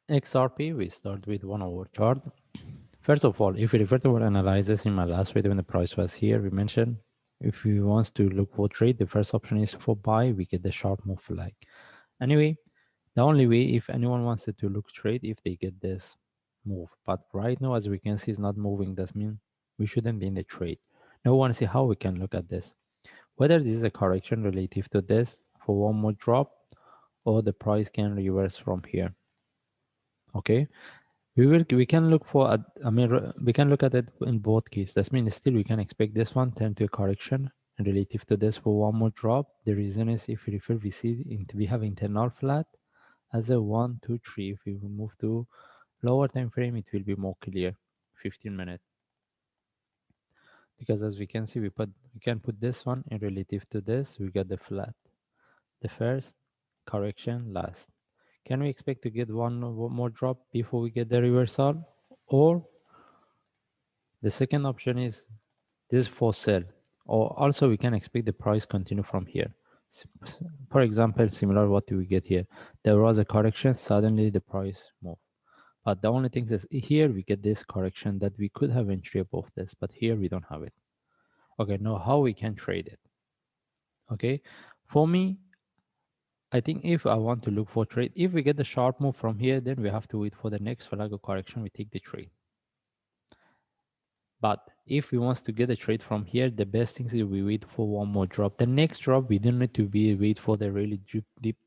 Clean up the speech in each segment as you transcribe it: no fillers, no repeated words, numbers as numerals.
XRP, we start with 1 hour chart. First of all, if we refer to our analysis in my last video when the price was here, we mentioned if we want to look for trade, the first option is for buy, we get the sharp move flag. Anyway, the only way if anyone wants to look trade if they get this move. But right now, as we can see, it's not moving. That means we shouldn't be in the trade. Now we want to see how we can look at this. Whether this is a correction relative to this for one more drop or the price can reverse from here. Okay, we can look for we can look at it in both cases. That means still we can expect this one turn to a correction relative to this for one more drop. The reason is if we refer, we have internal flat as a 1 2 3. If we move to lower time frame, it will be more clear. 15 minutes, because as we can see, we can put this one in relative to this. We got the flat, the first correction last. Can we expect to get one more drop before we get the reversal? Or the second option is this for sell, or also we can expect the price continue from here. For example, similar what do we get here? There was a correction, suddenly the price moved. But the only thing is here we get this correction that we could have entry above this, but here we don't have it. Okay, now how we can trade it? Okay, for me, I think if I want to look for trade, if we get the sharp move from here, then we have to wait for the next flag of correction, we take the trade. But if we want to get a trade from here, the best thing is we wait for one more drop. The next drop, we don't need to wait for the really deep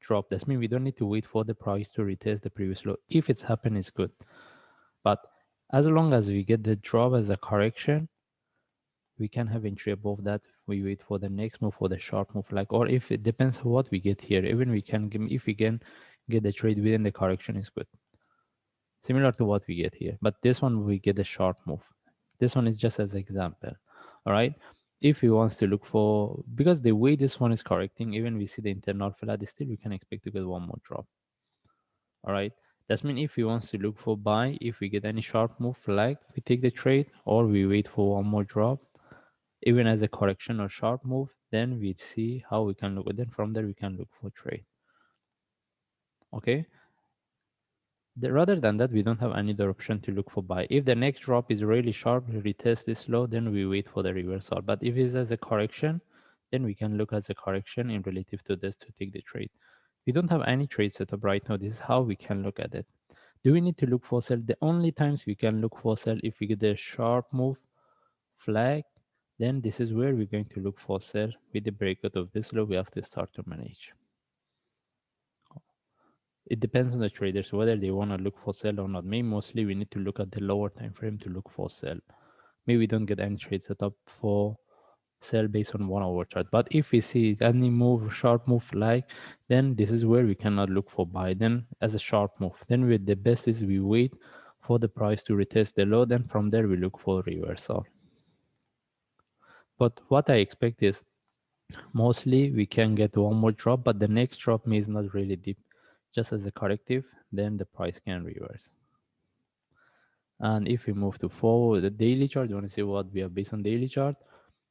drop. That means we don't need to wait for the price to retest the previous low. If it's happened, it's good. But as long as we get the drop as a correction, we can have entry above that. We wait for the next move for the sharp move, like, or if it depends on what we get here. Even we can, if we can get the trade within the correction, is good. Similar to what we get here, but this one we get a sharp move. This one is just as example. All right, if he wants to look for, because the way this one is correcting, even we see the internal flat, still we can expect to get one more drop. All right, that's mean if he wants to look for buy, if we get any sharp move flag, we take the trade, or we wait for one more drop, even as a correction or sharp move, then we see how we can look. Then from there we can look for trade. Okay, rather than that, we don't have any other option to look for buy. If the next drop is really sharp, retest this low, then we wait for the reversal. But if it's as a correction, then we can look as a correction in relative to this to take the trade. We don't have any trade setup right now. This is how we can look at it. Do we need to look for sell? The only times we can look for sell if we get a sharp move flag, then this is where we're going to look for sell. With the breakout of this low, we have to start to manage. It depends on the traders whether they want to look for sell or not. Maybe mostly we need to look at the lower time frame to look for sell. Maybe we don't get any trade set up for sell based on 1 hour chart. But if we see any move, sharp move like, then this is where we cannot look for buy. Then as a sharp move, then the best is we wait for the price to retest the low. Then from there we look for reversal. But what I expect is mostly we can get one more drop, but the next drop may is not really deep, just as a corrective, then the price can reverse. And if we move to forward the daily chart, you want to see what we have based on daily chart.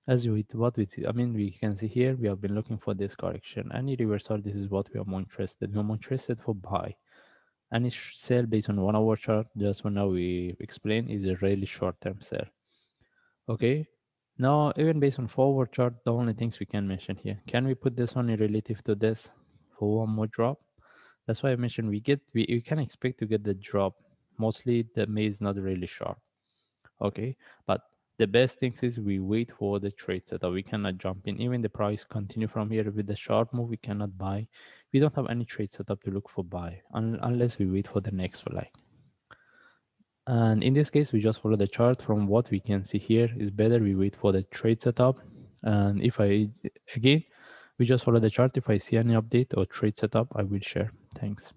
As with what we see, I mean, we can see here, we have been looking for this correction. Any reversal, this is what we are more interested. We are more interested for buy. Any sell based on 1 hour chart, just what now we explain, is a really short-term sell. Okay. Now, even based on forward chart, the only things we can mention here, can we put this one in relative to this for one more drop? That's why I mentioned we can expect to get the drop. Mostly the May is not really sharp. Okay, but the best thing is we wait for the trade setup. We cannot jump in. Even the price continue from here with the sharp move, we cannot buy. We don't have any trade setup to look for buy unless we wait for the next flag. And in this case, we just follow the chart. From what we can see here is better we wait for the trade setup. And if again, we just follow the chart. If I see any update or trade setup, I will share. Thanks.